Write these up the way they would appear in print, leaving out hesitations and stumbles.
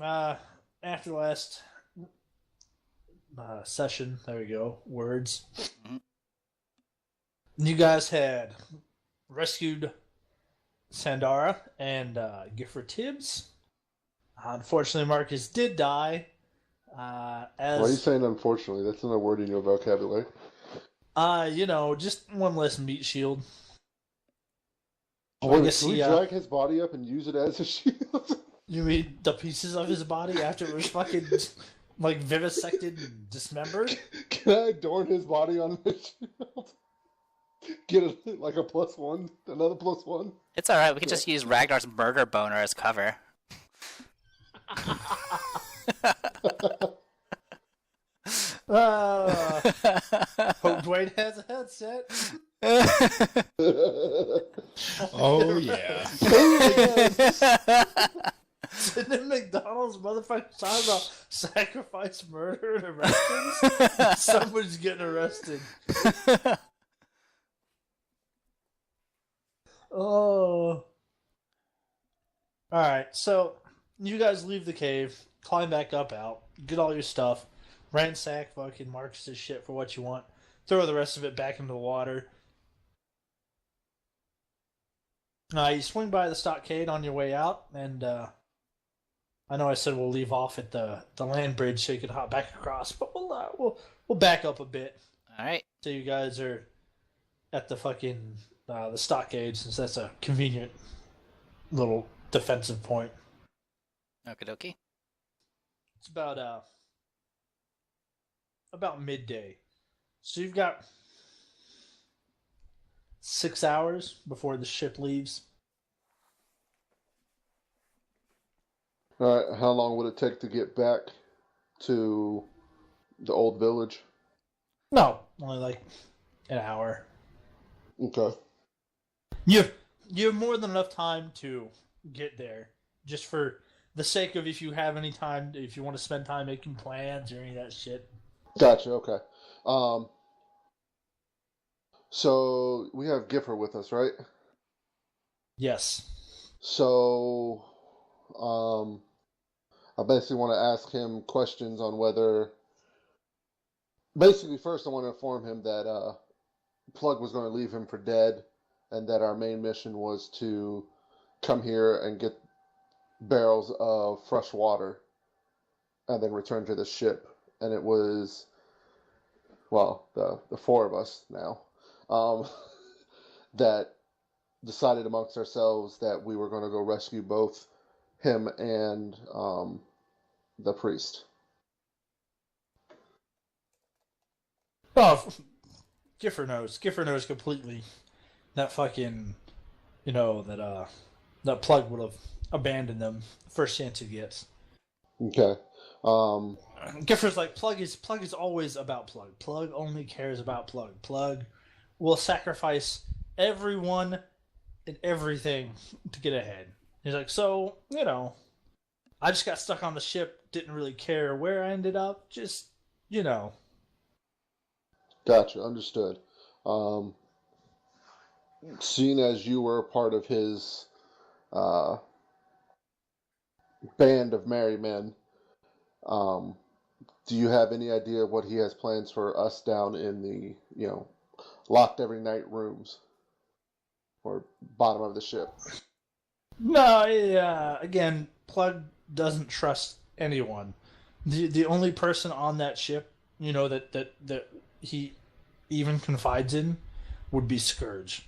after the last session, there we go, words. Mhm. You guys had rescued Sandara and Gifford Tibbs. Unfortunately, Marcus did die. Why are you As saying unfortunately? That's not a word in your vocabulary. just one less meat shield. Oh, I wait, guess should we drag his body up and use it as a shield? you mean the pieces of his body after it was fucking like vivisected and dismembered? Can I adorn his body on the shield? Get like a +1, another +1. It's alright, we can just use Ragnar's murder boner as cover. Hope Dwayne has a headset. Oh, yeah. Sitting in McDonald's, motherfucker, talking about sacrifice, murder, and arrests. Someone's getting arrested. Oh. Alright, so you guys leave the cave, climb back up out, get all your stuff, ransack fucking Marcus's shit for what you want, throw the rest of it back into the water. You swing by the stockade on your way out, and I know I said we'll leave off at the land bridge so you can hop back across, but we'll back up a bit. Alright. So you guys are at the fucking the stockade, since that's a convenient little defensive point. Okie dokie. It's about midday, so you've got 6 hours before the ship leaves. Alright, how long would it take to get back to the old village? No, only like an hour. Okay. You have more than enough time to get there, just for the sake of if you have any time, if you want to spend time making plans or any of that shit. Gotcha, okay. So we have Giffer with us, right? Yes. So, I basically want to ask him questions on whether... Basically, first I want to inform him that Plug was going to leave him for dead, and that our main mission was to come here and get barrels of fresh water, and then return to the ship. And it was, well, the four of us now, that decided amongst ourselves that we were going to go rescue both him and the priest. Oh, Giffer knows. Giffer knows completely that fucking, that Plug would have abandoned them first chance he gets. Okay. Giffer's like, Plug is always about Plug. Plug only cares about Plug. Plug will sacrifice everyone and everything to get ahead. He's like, so, I just got stuck on the ship, didn't really care where I ended up, just, Gotcha, understood. Seeing as you were a part of his band of merry men, do you have any idea what he has plans for us down in the, locked every night rooms or bottom of the ship? No, again, Plug doesn't trust anyone. The only person on that ship, that he even confides in would be Scourge.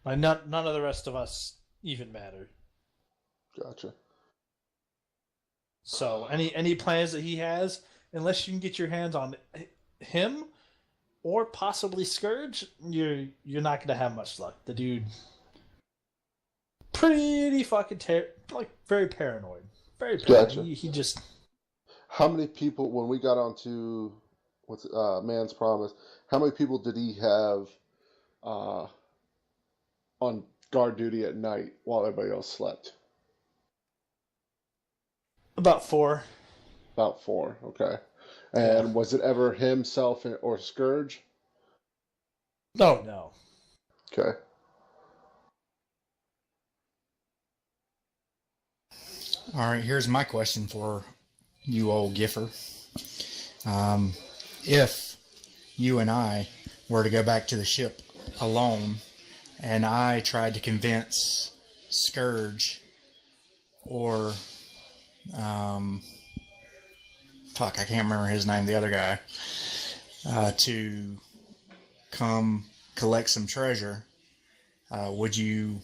Like, none of the rest of us even matter. Gotcha. So any plans that he has, unless you can get your hands on him or possibly Scourge, you're not gonna have much luck. The dude, pretty fucking very paranoid. Very paranoid. Gotcha. He just. How many people, when we got onto Man's Promise, how many people did he have on guard duty at night while everybody else slept? About 4. About 4, okay. And Yeah. was it ever himself or Scourge? No. Okay. All right, here's my question for you, old Giffer. If you and I were to go back to the ship alone, and I tried to convince Scourge or, fuck, I can't remember his name, the other guy, to come collect some treasure, would you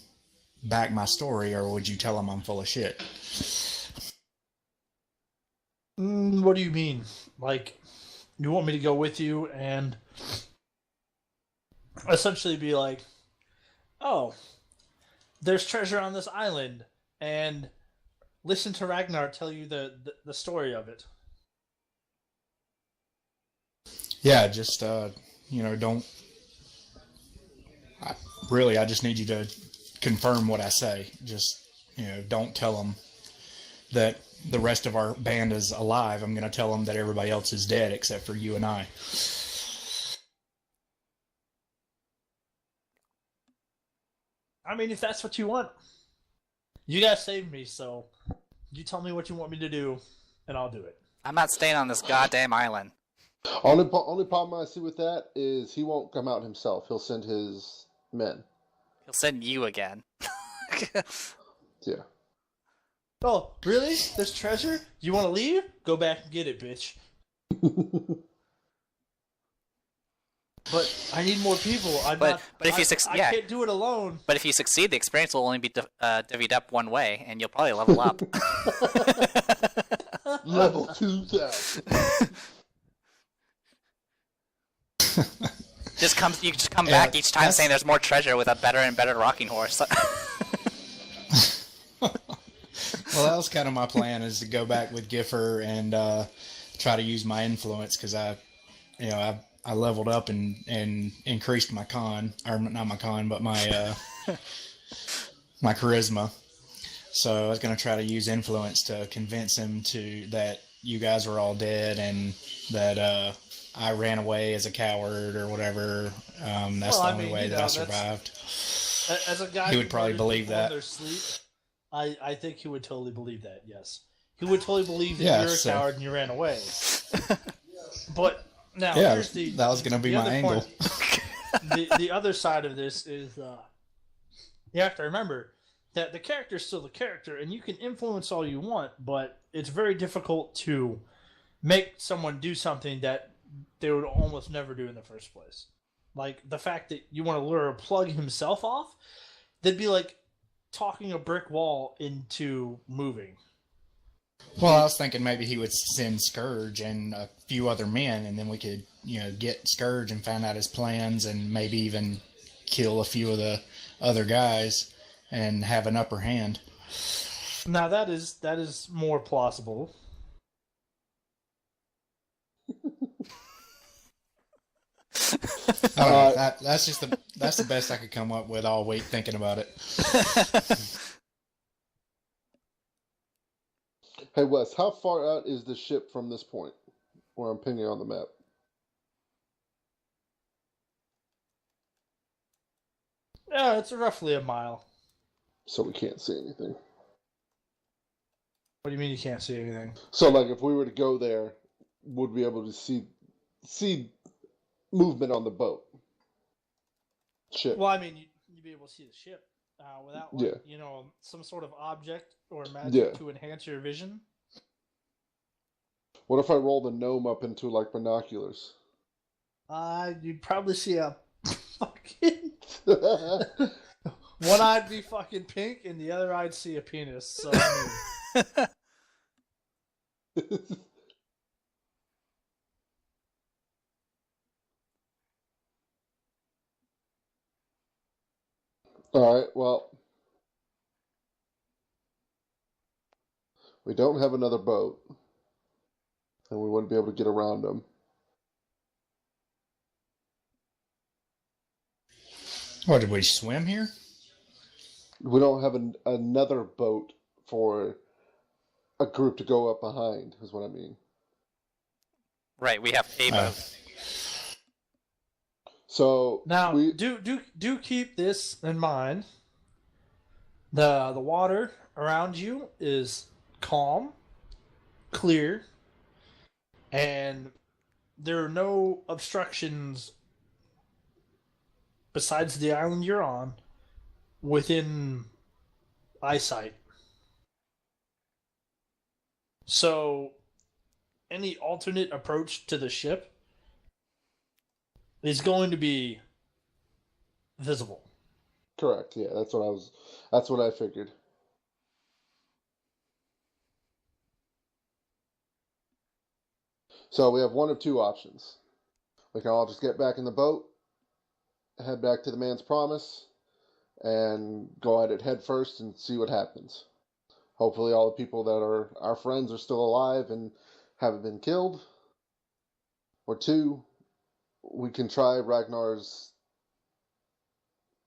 back my story, or would you tell him I'm full of shit? What do you mean? Like, you want me to go with you and essentially be like, oh, there's treasure on this island, and listen to Ragnar tell you the story of it. Yeah, just, don't... I just need you to confirm what I say. Just, don't tell them that the rest of our band is alive. I'm going to tell them that everybody else is dead except for you and I. I mean, if that's what you want. You guys saved me, so you tell me what you want me to do, and I'll do it. I'm not staying on this goddamn island. Only problem I see with that is he won't come out himself. He'll send his men. He'll send you again. Yeah. Oh, really? There's treasure? You want to leave? Go back and get it, bitch. But I need more people. But if you I can't do it alone. But if you succeed, the experience will only be divvied up one way, and you'll probably level up. Level 2000. You just come back each time saying there's more treasure with a better and better rocking horse. Well, that was kind of my plan, is to go back with Giffer and try to use my influence, because I leveled up and increased my con, or not my con, but my my charisma. So I was going to try to use influence to convince him that you guys were all dead and that I ran away as a coward or whatever. That's the only way that I survived. As a guy he would probably believe that. Their sleep, I think he would totally believe that. Yes, he would totally believe that you're a coward and you ran away. But now, here's that was going to be my angle. The other side of this is you have to remember that the character is still the character, and you can influence all you want, but it's very difficult to make someone do something that they would almost never do in the first place. Like, the fact that you want to lure Plug himself off, that'd be like talking a brick wall into moving. Well, I was thinking maybe he would send Scourge and a few other men, and then we could, get Scourge and find out his plans, and maybe even kill a few of the other guys and have an upper hand. Now that is more plausible. That's the best I could come up with all week thinking about it. Hey Wes, how far out is the ship from this point where I'm pinging on the map? Yeah, it's roughly a mile. So we can't see anything. What do you mean you can't see anything? So, like, if we were to go there, would we be able to see movement on the boat? Ship. Well, I mean, you'd be able to see the ship without, some sort of object or magic to enhance your vision. What if I roll the gnome up into, like, binoculars? You'd probably see a fucking... One eye'd be fucking pink, and the other eye'd see a penis. So, Alright, well. We don't have another boat. And we wouldn't be able to get around them. What, did we swim here? We don't have another boat for a group to go up behind, is what I mean. Right, we have a boat. So now, do keep this in mind. The water around you is calm, clear, and there are no obstructions besides the island you're on within eyesight. So, any alternate approach to the ship is going to be visible. Correct. Yeah, that's what I figured. So we have one of two options. We can all just get back in the boat, head back to the man's promise, and go at it head first and see what happens. Hopefully all the people that are our friends are still alive and haven't been killed. Or two, we can try Ragnar's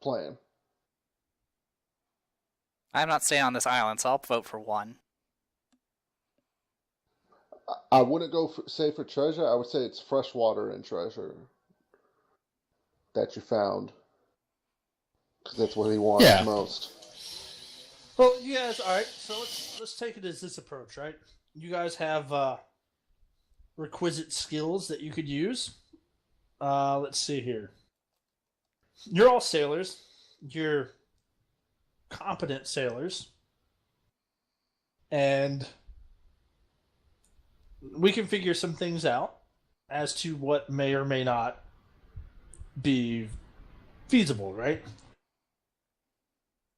plan. I'm not staying on this island, so I'll vote for one. I wouldn't say for treasure. I would say it's fresh water and treasure that you found. Because that's what he wants most. Well, you guys, all right. So let's take it as this approach, right? You guys have requisite skills that you could use. Let's see here. You're all sailors. You're competent sailors, and we can figure some things out as to what may or may not be feasible, right?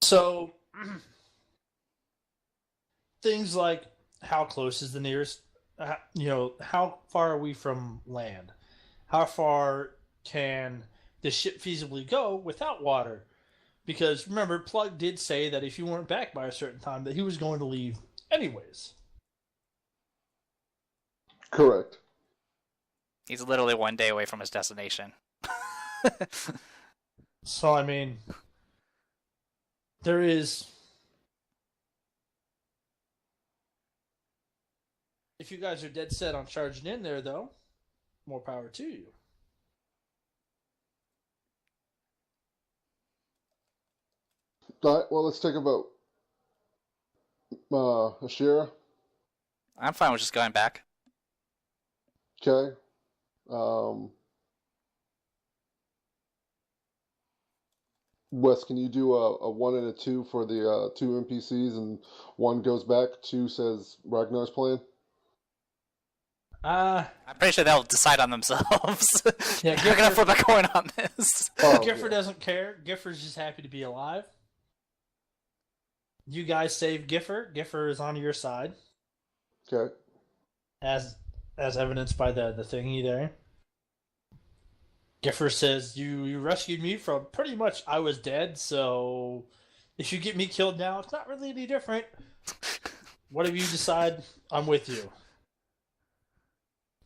So, things like how close is the nearest, how far are we from land? How far can the ship feasibly go without water? Because remember, Plug did say that if you weren't back by a certain time, that he was going to leave anyways. Correct. He's literally 1 day away from his destination. So, I mean, there is... If you guys are dead set on charging in there, though, more power to you. All right, well, let's take a vote. Ashira? I'm fine with just going back. Okay. Wes, can you do a 1 and a 2 for the 2 NPCs, and 1 goes back, 2 says Ragnar's plan? I'm pretty sure they'll decide on themselves. Yeah, They're gonna flip a coin on this. Gifford doesn't care. Gifford's just happy to be alive. You guys save Gifford. Gifford is on your side. Okay. As evidenced by the thingy there. Gifford says, you rescued me from pretty much I was dead, so if you get me killed now, it's not really any different. Whatever you decide, I'm with you.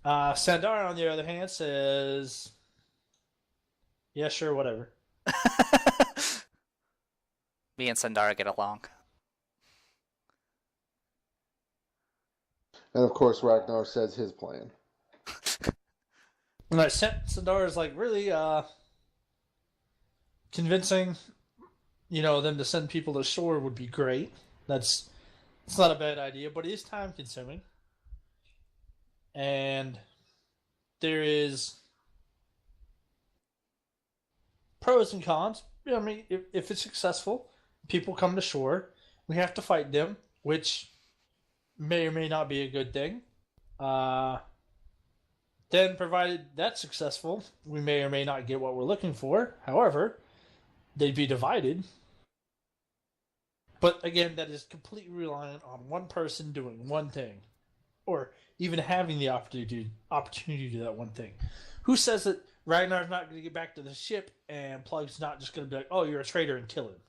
Sandar, on the other hand, says, yeah, sure, whatever. Me and Sandara get along. And of course, Ragnar says his plan. And Sandar is like really convincing. Them to send people to shore would be great. It's not a bad idea, but it is time consuming. And there is pros and cons. I mean, if it's successful, people come to shore. We have to fight them, which may or may not be a good thing. Then, provided that's successful, we may or may not get what we're looking for. However, they'd be divided. But again, that is completely reliant on one person doing one thing, or even having the opportunity to do that one thing. Who says that Ragnar's not going to get back to the ship and Plug's not just going to be like, "Oh, you're a traitor," and kill him?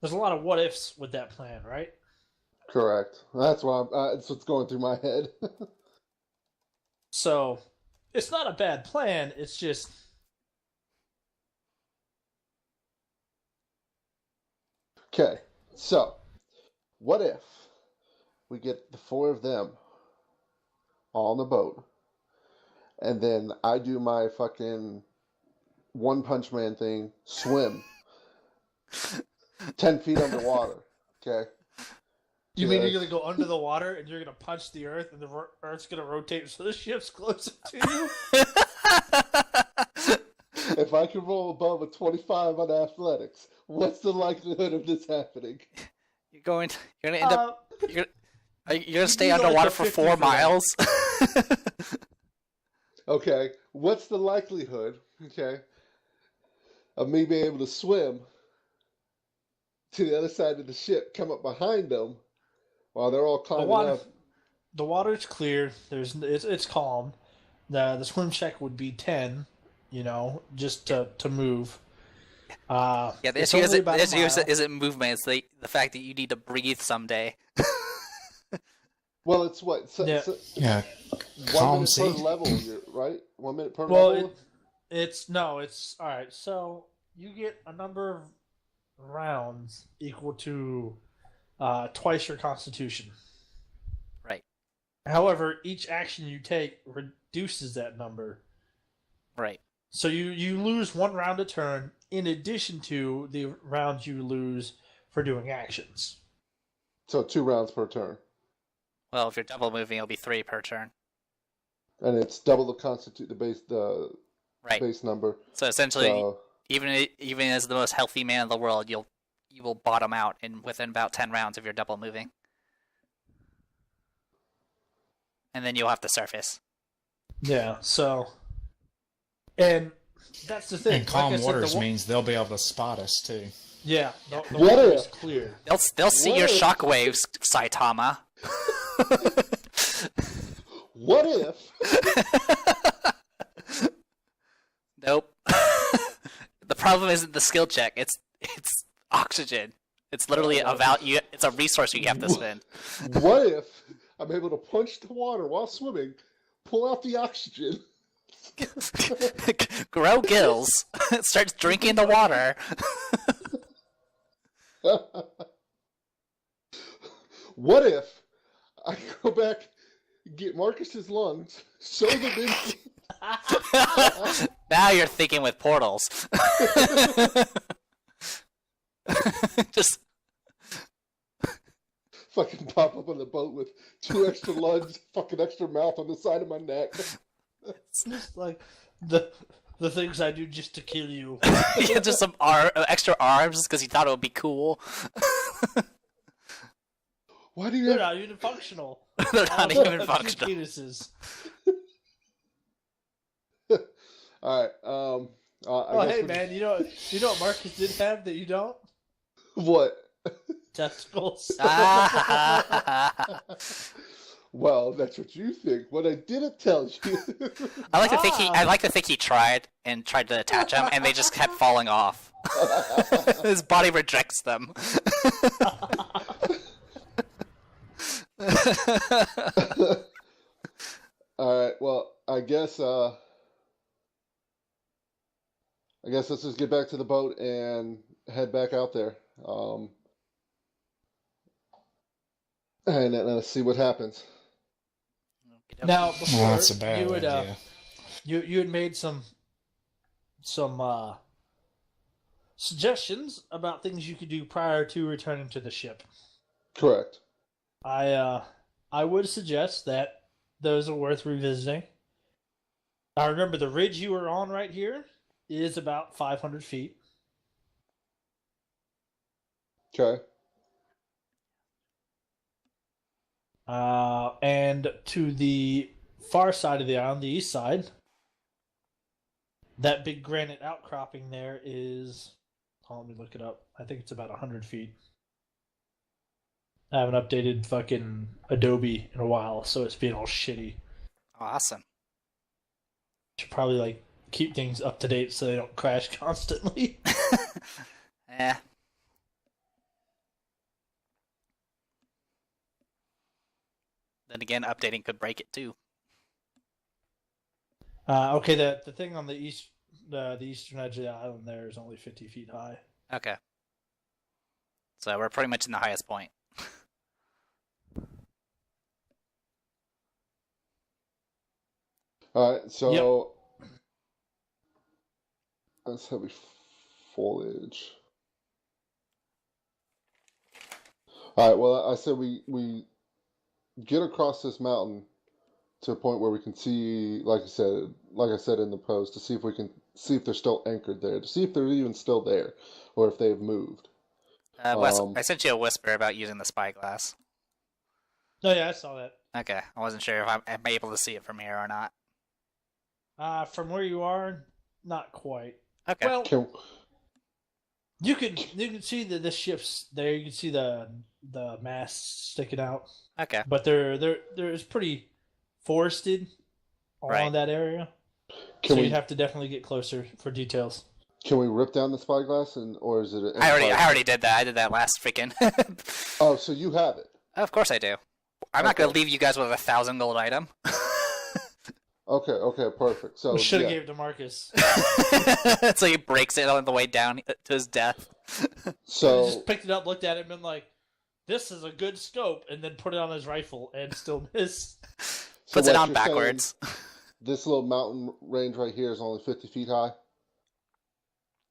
There's a lot of what ifs with that plan, right? Correct. That's what's going through my head. So, it's not a bad plan. It's just... Okay, so, what if we get the 4 of them all on the boat, and then I do my fucking One Punch Man thing, swim 10 feet underwater, okay? You mean you're gonna go under the water and you're gonna punch the earth and the earth's gonna rotate so the ship's closer to you? If I can roll above a 25 on athletics, what's the likelihood of this happening? You're gonna end up. You're gonna stay underwater for 4 miles. Okay, what's the likelihood, of me being able to swim to the other side of the ship, come up behind them while they're all climbing up? The water's clear. It's calm. The swim check would be 10, just to move. Yeah, the issue isn't movement. It's the fact that you need to breathe someday. Well, it's what? Yeah. 1 minute per level, right? 1 minute per level? It's all right. So you get a number of rounds equal to twice your constitution. Right. However, each action you take reduces that number. Right. So you lose 1 round a turn in addition to the rounds you lose for doing actions. So 2 rounds per turn. Well, if you're double moving, it'll be 3 per turn. And it's double the base number. So essentially, even as the most healthy man in the world, you will bottom out within about 10 rounds if you're double moving. And then you'll have to surface. Yeah, so... And that's the thing. And calm waters means they'll be able to spot us, too. Yeah, the water is clear. They'll see your shockwaves, Saitama. What if? Nope. The problem isn't the skill check. It's oxygen. It's literally it's a resource you have to spend. What if I'm able to punch the water while swimming, pull out the oxygen, grow gills, starts drinking the water. What if I go back, get Marcus's lungs, sew them in? Now you're thinking with portals. Just fucking pop up on the boat with 2 extra lungs, fucking extra mouth on the side of my neck. It's just like the things I do just to kill you. Yeah, just some extra arms because you thought it would be cool. Why do you? They're not even functional. They're not even functional. Penises. All right. Hey man, you know what Marcus did have that you don't? What? Testicles. Well, that's what you think. What I didn't tell you. I like to think he tried to attach them, and they just kept falling off. His body rejects them. All right. Well, I guess let's just get back to the boat and head back out there. And let's see what happens. Now, before that's a bad idea. You had made some suggestions about things you could do prior to returning to the ship. Correct. I would suggest that those are worth revisiting. I remember the ridge you were on right here is about 500 feet. Okay. And to the far side of the island, the east side, that big granite outcropping there is... Oh, let me look it up. I think it's about 100 feet. I haven't updated fucking Adobe in a while, so it's being all shitty. Awesome. Should probably keep things up to date so they don't crash constantly. Eh. Then again, updating could break it too. Okay, the thing on the eastern edge of the island there is only 50 feet high. Okay. So we're pretty much in the highest point. All right, so Yep. That's heavy foliage. All right. Well, I said we get across this mountain to a point where we can see, like I said in the post, to see if we can see if they're still anchored there, to see if they're even still there, or if they've moved. Wes, I sent you a whisper about using the spyglass. Oh yeah, I saw that. Okay, I wasn't sure if I'm able to see it from here or not. From where you are, not quite. Okay. Well, you can see the ships there. You can see the masts sticking out. Okay. But there's pretty forested along that area. So you'd have to definitely get closer for details. Can we rip down the spyglass, or is it? I already did that. I did that last freaking. Oh, so you have it? Of course I do. I'm not going to leave you guys with a 1,000 gold item. Okay, perfect. So we should have gave it to Marcus. So he breaks it on the way down to his death. So he just picked it up, looked at it, and been like, "This is a good scope," and then put it on his rifle and still miss. Puts it on backwards. This little mountain range right here is only 50 feet high?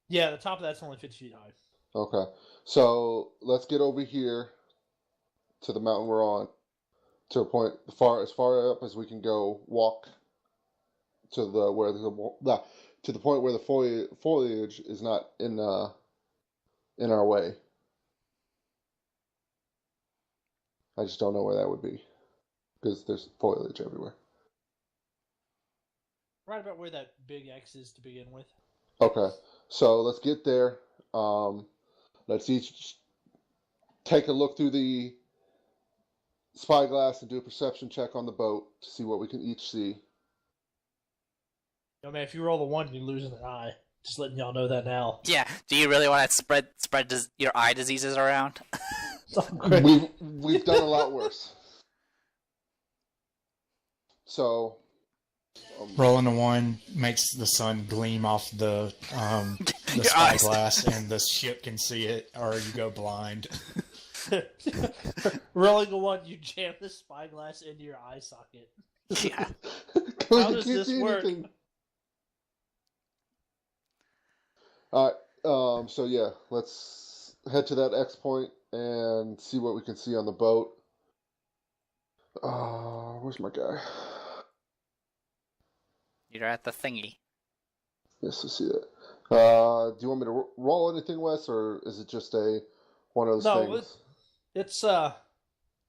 Yeah, the top of that's only 50 feet high. Okay. So let's get over here to the mountain we're on, to a point as far up as we can go, walk to the point where the foliage is not in our way. I just don't know where that would be, because there's foliage everywhere. Right about where that big X is to begin with. Okay, so let's get there. Let's each take a look through the spyglass and do a perception check on the boat to see what we can each see. Yo, man, if you roll a 1, you lose an eye. Just letting y'all know that now. Yeah. Do you really want to spread your eye diseases around? We've done a lot worse. So rolling a 1 makes the sun gleam off the spyglass, and the ship can see it, or you go blind. Rolling a 1, you jam the spyglass into your eye socket. Yeah. How does this work? All right. So yeah, let's head to that X point and see what we can see on the boat. Where's my guy? You're at the thingy. Yes, I see it. Do you want me to roll anything, Wes, or is it just one of those things?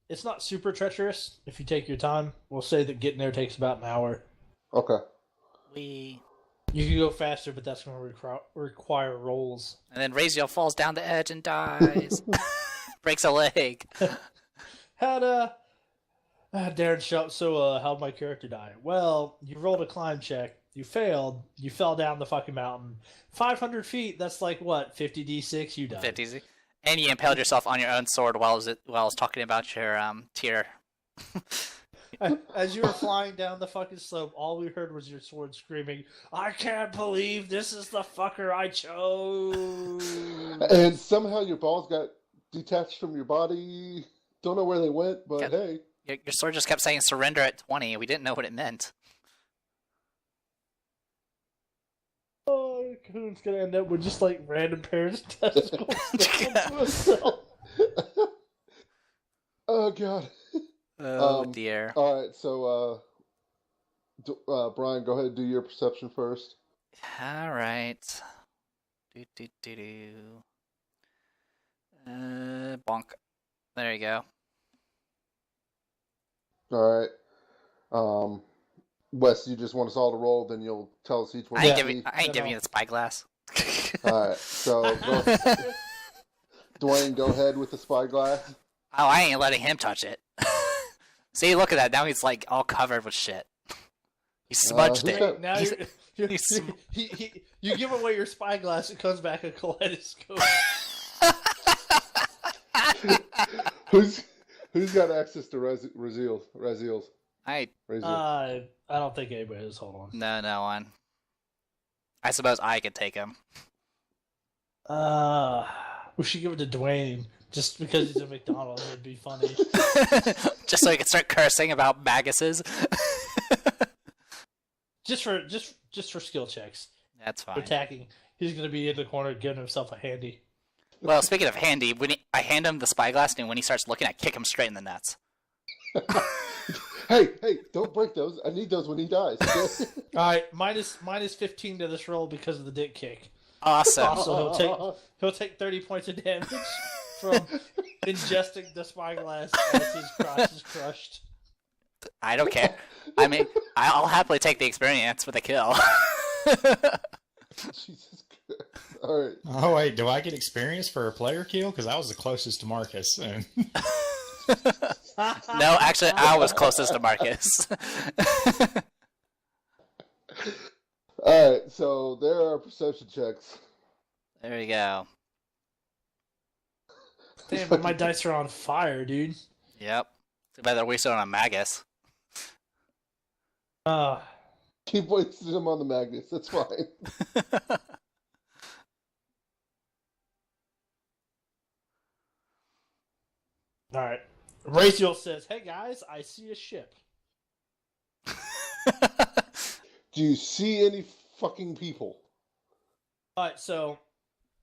It's not super treacherous if you take your time. We'll say that getting there takes about an hour. Okay. You can go faster, but that's going to require rolls. And then Raziel falls down the edge and dies. Breaks a leg. Darren shot. So how'd my character die? Well, you rolled a climb check. You failed. You fell down the fucking mountain. 500 feet. That's like what? 50d6. You died. 50. And you impaled yourself on your own sword while I was talking about your tier. As you were flying down the fucking slope, all we heard was your sword screaming, "I can't believe this is the fucker I chose." And somehow your balls got detached from your body. Don't know where they went, but hey. Your sword just kept saying surrender at 20. We didn't know what it meant. Oh, Coon's gonna end up with just like random pairs of testicles. Oh god. Oh dear. All right, so Brian, go ahead and do your perception first. All right. Bonk. There you go. All right. Wes, you just want us all to roll, then you'll tell us each one. I ain't giving you the spyglass. All right, so Dwayne, go ahead with the spyglass. Oh, I ain't letting him touch it. See, look at that. Now he's like all covered with shit. He smudged it. Now you give away your spyglass, it comes back a kaleidoscope. Who's got access to Raziel's? I don't think anybody has. Hold on. No one. I suppose I could take him. We should give it to Dwayne. Just because he's at McDonald's, it'd be funny. Just so he can start cursing about maggots. just for skill checks. That's fine. For attacking, he's gonna be in the corner giving himself a handy. Well, speaking of handy, I hand him the spyglass, and when he starts looking, I kick him straight in the nuts. Hey, don't break those. I need those when he dies. Okay? All right, minus 15 to this roll because of the dick kick. Awesome. Also, he'll take 30 points of damage from ingesting the spyglass as his crotch is crushed. I don't care. I mean, I'll happily take the experience with a kill. Jesus Christ. All right. Oh wait, do I get experience for a player kill? Because I was the closest to Marcus. And... No, actually, I was closest to Marcus. All right. So there are perception checks. There we go. Damn, but my dice are on fire, dude. Yep. Too bad they're wasted on a Magus. Keep wasting them on the Magnus. That's fine. All right. Raziel says, "Hey guys, I see a ship." Do you see any fucking people? All right, so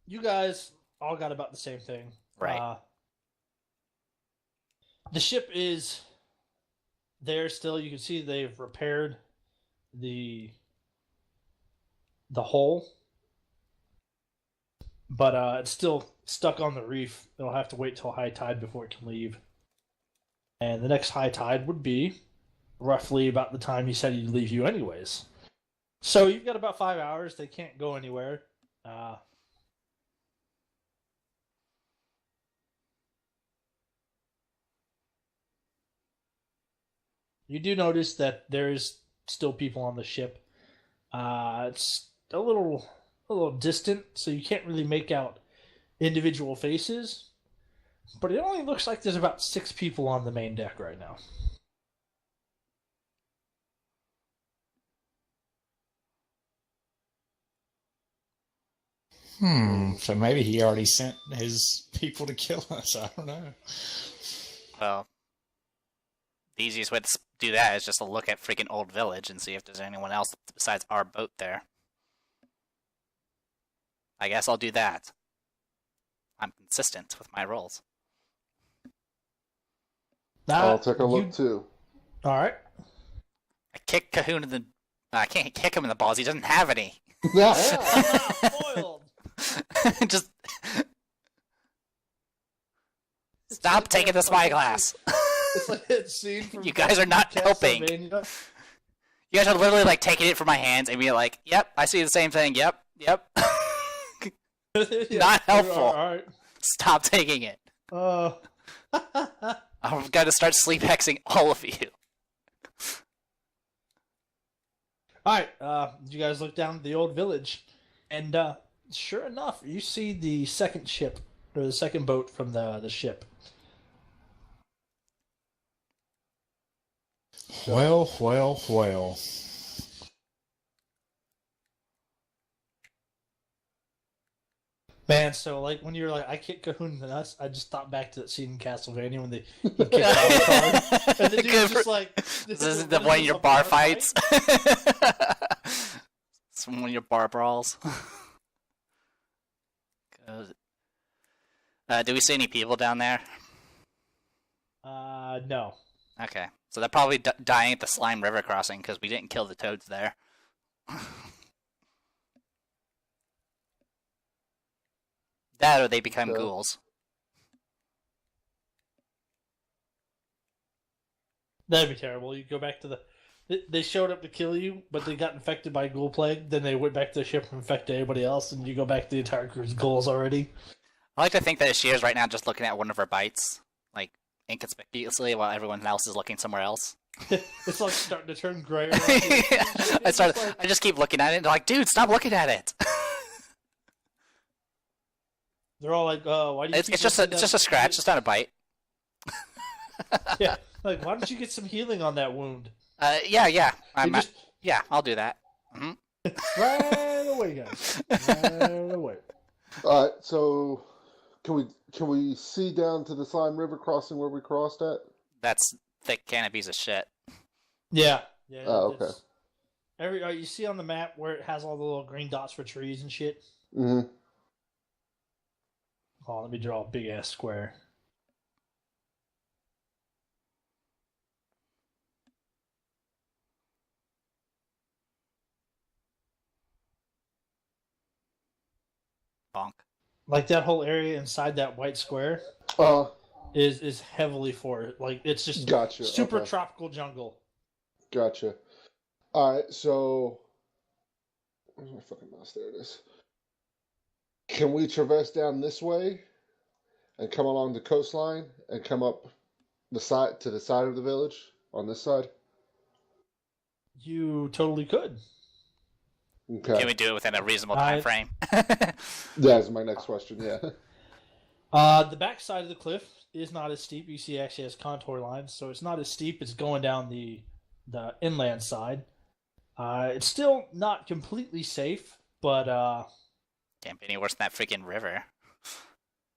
you guys all got about the same thing. Right. The ship is there still. You can see they've repaired the hull, but it's still stuck on the reef. It'll have to wait till high tide before it can leave. And the next high tide would be roughly about the time he said he'd leave you anyways. So you've got about 5 hours. They can't go anywhere. You do notice that there's still people on the ship. It's a little distant, so you can't really make out individual faces. But it only looks like there's about 6 people on the main deck right now. So maybe he already sent his people to kill us. I don't know. Well, the easiest way to do that is just to look at freaking Old Village and see if there's anyone else besides our boat there. I guess I'll do that. I'm consistent with my rolls. I'll take a look too. All right. I kick Cahoon in the... I can't kick him in the balls. He doesn't have any. Foiled. Just... Stop taking the spyglass. It's like that scene from You guys are not helping. Castlevania. You guys are literally like taking it from my hands and being like, yep, I see the same thing. Yep. Yeah, Not helpful. All right. Stop taking it. All I've got to start sleep hexing all of you. right. You guys look down at the old village, and sure enough, you see the second ship or the second boat from the ship. Well. Man, so like when you're like, I kick Cahoon in the nuts, I just thought back to that scene in Castlevania when he kicked out the card. And the dude's just like... This is the one of your bar fights? It's one of your bar brawls. Do we see any people down there? No. Okay. So they're probably dying at the Slime River crossing because we didn't kill the toads there. That or they become ghouls. That'd be terrible. You go back to they showed up to kill you, but they got infected by ghoul plague. Then they went back to the ship and infected everybody else, and you go back to the entire crew's ghouls already. I like to think that she is right now just looking at one of her bites, like inconspicuously, while everyone else is looking somewhere else. It's like starting to turn gray. I just keep looking at it and they're like, dude, stop looking at it. They're all like, "Oh, why do you?" It's just a scratch. It's not a bite. Yeah, like why don't you get some healing on that wound? Yeah. Yeah, I'll do that. Mm-hmm. Right away, guys. Right away. All right, so can we see down to the Slime River crossing where we crossed at? That's thick canopies of shit. Yeah. Oh, okay. You see on the map where it has all the little green dots for trees and shit. Mm-hmm. Oh, let me draw a big ass square. Bonk. Like that whole area inside that white square Uh, is heavily for like it's just Gotcha. super Okay. tropical jungle. Gotcha. All right, so where's my fucking mouse? There it is. Can we traverse down this way and come along the coastline and come up the side to the side of the village on this side? You totally could. Okay. Can we do it within a reasonable time frame? That's my next question. Yeah. The back side of the cliff is not as steep. You see, it actually has contour lines, so it's not as steep as going down the inland side. It's still not completely safe, but Can't be any worse than that freaking river.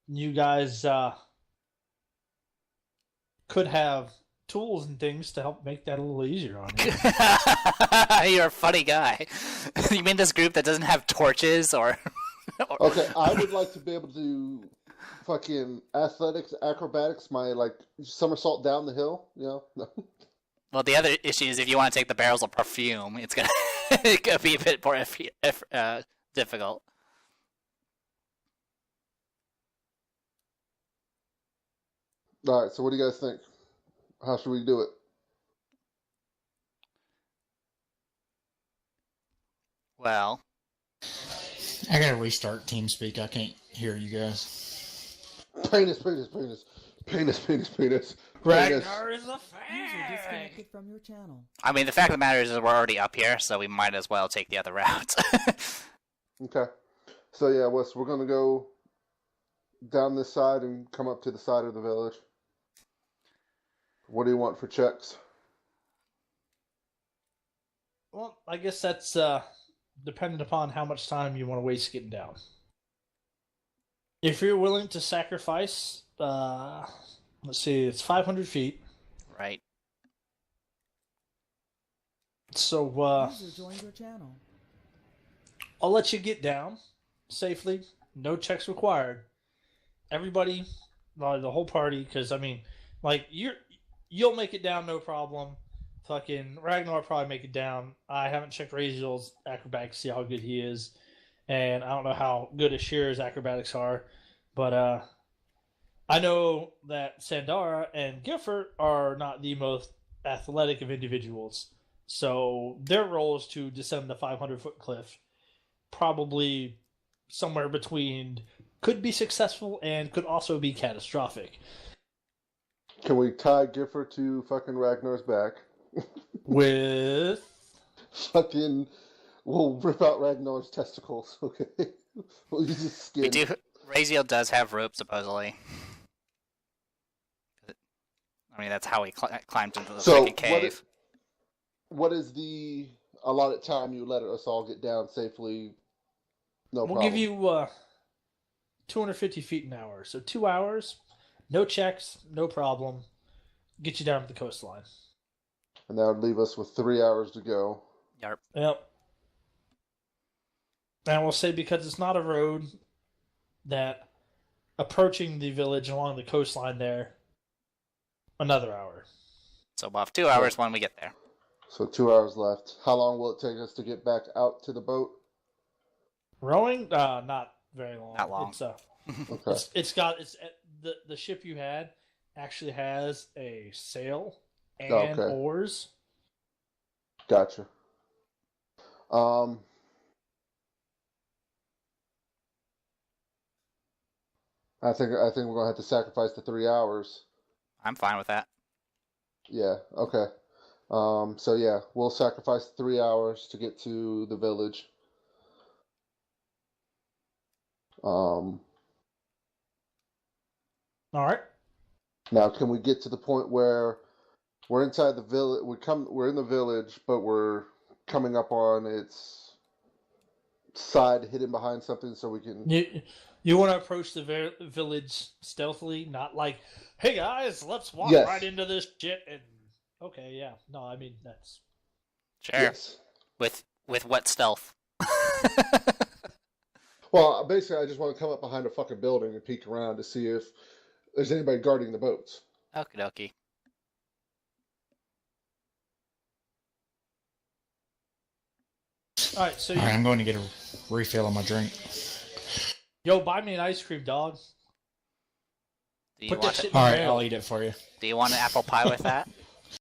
you guys could have tools and things to help make that a little easier on you. You're a funny guy. You mean this group that doesn't have torches or? Okay, I would like to be able to do fucking athletics, acrobatics, my like somersault down the hill. You know. Well, the other issue is if you want to take the barrels of perfume, it's gonna it could be a bit more difficult. All right. So, what do you guys think? How should we do it? Well, I gotta restart TeamSpeak. I can't hear you guys. Penis, penis, penis, penis, penis, penis. Ragnar is a User fag. disconnected from your channel. I mean, the fact of the matter is we're already up here, so we might as well take the other route. Okay. So yeah, Wes, we're gonna go down this side and come up to the side of the village. What do you want for checks? Well, I guess that's dependent upon how much time you want to waste getting down. If you're willing to sacrifice, let's see, it's 500 feet. Right. So User joined your channel. I'll let you get down safely. No checks required. Everybody, the whole party, because I mean, like you'll make it down, no problem. Fucking Ragnar will probably make it down. I haven't checked Raziel's acrobatics to see how good he is, and I don't know how good Ashir's acrobatics are, but I know that Sandara and Gifford are not the most athletic of individuals, so their role is to descend the 500-foot cliff. Probably somewhere between could be successful and could also be catastrophic. Can we tie Gifford to fucking Ragnar's back? With Fucking, we'll rip out Ragnar's testicles. Okay. We'll use his skin. We do. Raziel does have rope, supposedly. I mean, that's how he climbed into the freaking cave. What is the allotted time you let us all get down safely? No we'll problem. give you 250 feet an hour, so 2 hours, no checks, no problem. Get you down to the coastline. And that would leave us with 3 hours to go. Yarp. Yep. And we'll say because it's not a road, that approaching the village along the coastline there, another hour. So we'll have 2 hours when we get there. So 2 hours left. How long will it take us to get back out to the boat? Rowing? Not very long. Not long. It's, Okay. it's got the ship you had actually has a sail and Okay. oars. Gotcha. I think we're gonna have to sacrifice the 3 hours. I'm fine with that. Yeah. Okay. So yeah, we'll sacrifice 3 hours to get to the village. All right. Now, can we get to the point where we're inside the village? We're in the village, but we're coming up on its side, hidden behind something, so we can. You want to approach the village stealthily, not like, hey guys, let's walk Yes. right into this shit and okay, yeah. No, I mean that's Sure. Yes. With what stealth? Well, basically, I just want to come up behind a fucking building and peek around to see if there's anybody guarding the boats. Okie dokie. All right, so All right, I'm going to get a refill on my drink. yo, buy me an ice cream, dog. Do you Put that want shit it? in the All right, mail. I'll eat it for you. Do you want an apple pie with that?